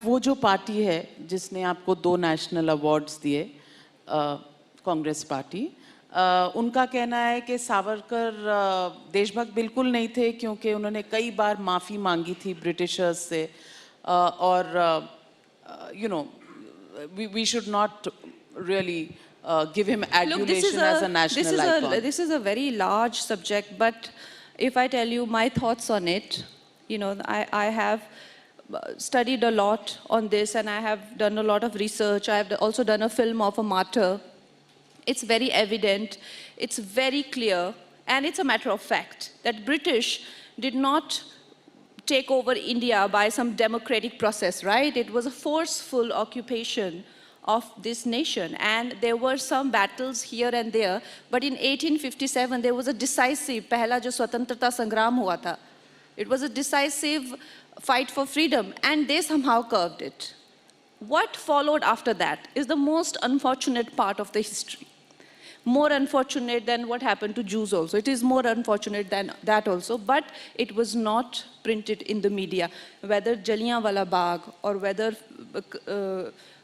वो जो पार्टी है जिसने आपको 2 नेशनल अवार्ड्स दिए, कांग्रेस पार्टी, उनका कहना है कि सावरकर देशभक्त बिल्कुल नहीं थे क्योंकि उन्होंने कई बार माफ़ी मांगी थी ब्रिटिशर्स से, और you know, we should not really give him adulation as a national icon. This is a very large subject, but if I tell you my thoughts on it, you know, I have studied a lot on this and I have done a lot of research. I have also done a film of a martyr. It's very evident, it's very clear, and it's a matter of fact that British did not take over India by some democratic process, right? It was a forceful occupation of this nation, and there were some battles here and there, but in 1857 there was a decisive, पहला जो स्वतंत्रता संग्राम हुआ था, it was a decisive fight for freedom, and they somehow curbed it. What followed after that is the most unfortunate part of the history. More unfortunate than what happened to Jews also. It is more unfortunate than that also, but it was not printed in the media. Whether Jallianwala Bagh or whether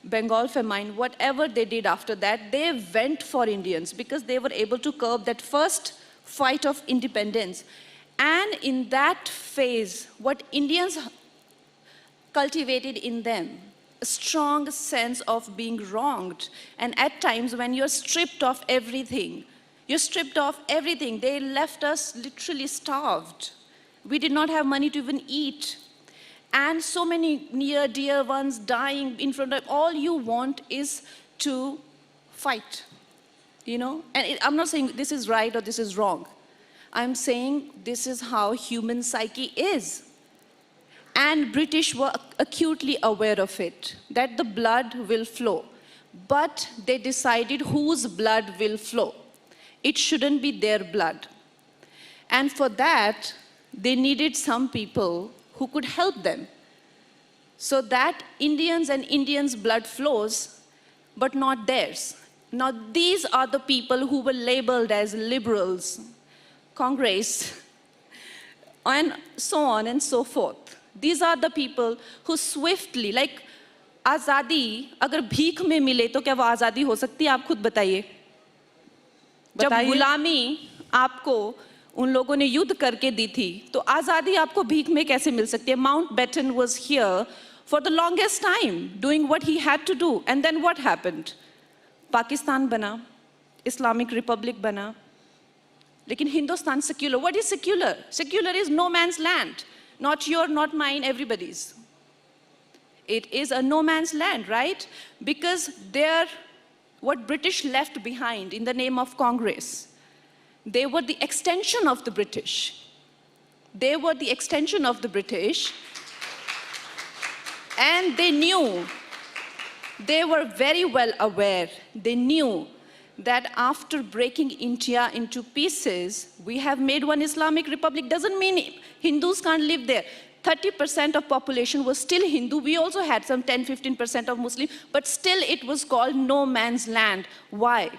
Bengal famine, whatever they did after that, they went for Indians because they were able to curb that first fight of independence. And in that phase, what Indians cultivated in them, a strong sense of being wronged. And at times when you're stripped of everything, they left us literally starved. We did not have money to even eat. And so many near dear ones dying in front of, all you want is to fight, you know? And I'm not saying this is right or this is wrong. I'm saying this is how human psyche is. And British were acutely aware of it, that the blood will flow. But they decided whose blood will flow. It shouldn't be their blood. And for that, they needed some people who could help them. So that Indians and Indians' blood flows, but not theirs. Now these are the people who were labeled as liberals, Congress, and so on and so forth. These are the people who swiftly, like आज़ादी अगर भीख में मिले तो क्या वो आज़ादी हो सकती है? आप खुद बताइए। जब गुलामी आपको उन लोगों ने युद्ध करके दी थी तो आज़ादी आपको भीख में कैसे मिल सकती है? Mountbatten was here for the longest time doing what he had to do, and then what happened? Pakistan बना, Islamic Republic बना, लेकिन Hindustan secular. What is secular? Secular is no man's land. Not your, not mine, everybody's. It is a no man's land, right? Because what British left behind in the name of Congress, they were the extension of the British. They were the extension of the British. And they knew, they were very well aware, they knew that after breaking India into pieces, we have made one Islamic Republic. Doesn't mean Hindus can't live there. 30% of population was still Hindu. We also had some 10-15% of Muslim, but still it was called no man's land. Why?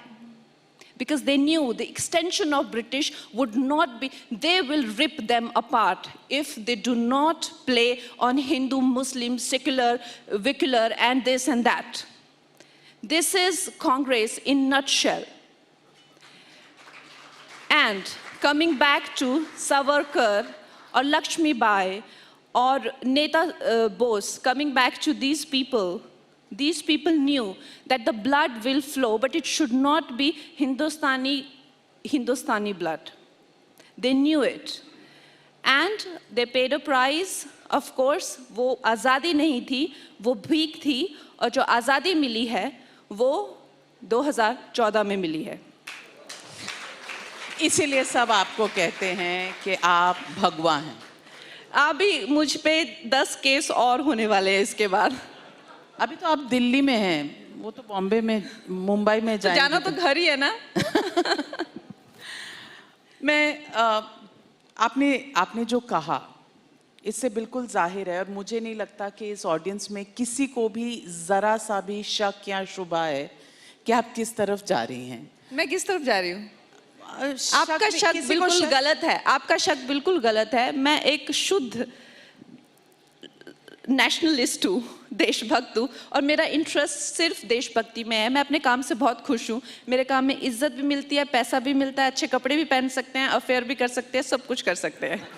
Because they knew the extension of British would not be, they will rip them apart if they do not play on Hindu, Muslim, secular, vicular, and this and that. This is Congress in a nutshell. And coming back to Savarkar or Lakshmi Bai or Neta Bose, coming back to these people knew that the blood will flow, but it should not be Hindustani blood. They knew it. And they paid a price, of course. वो आज़ादी नहीं थी, वो भीख थी, और जो आज़ादी मिली है, वो 2014 में मिली है। इसीलिए सब आपको कहते हैं कि आप भगवा हैं। अभी मुझ पे 10 केस और होने वाले हैं इसके बाद। अभी तो आप दिल्ली में हैं, वो तो बॉम्बे में, मुंबई में जाएंगे। जाना तो घर ही है ना। आपने जो कहा इससे बिल्कुल जाहिर है, और मुझे नहीं लगता कि इस ऑडियंस में किसी को भी जरा सा भी शक या शुबा है कि आप किस तरफ जा रही हैं। मैं किस तरफ जा रही हूँ? आपका शक बिल्कुल गलत है। आपका शक बिल्कुल गलत है। मैं एक शुद्ध नेशनलिस्ट हूँ, देशभक्त हूँ, और मेरा इंटरेस्ट सिर्फ देशभक्ति में है। मैं अपने काम से बहुत खुश हूँ। मेरे काम में इज्जत भी मिलती है, पैसा भी मिलता है, अच्छे कपड़े भी पहन सकते हैं, अफेयर भी कर सकते हैं, सब कुछ कर सकते हैं।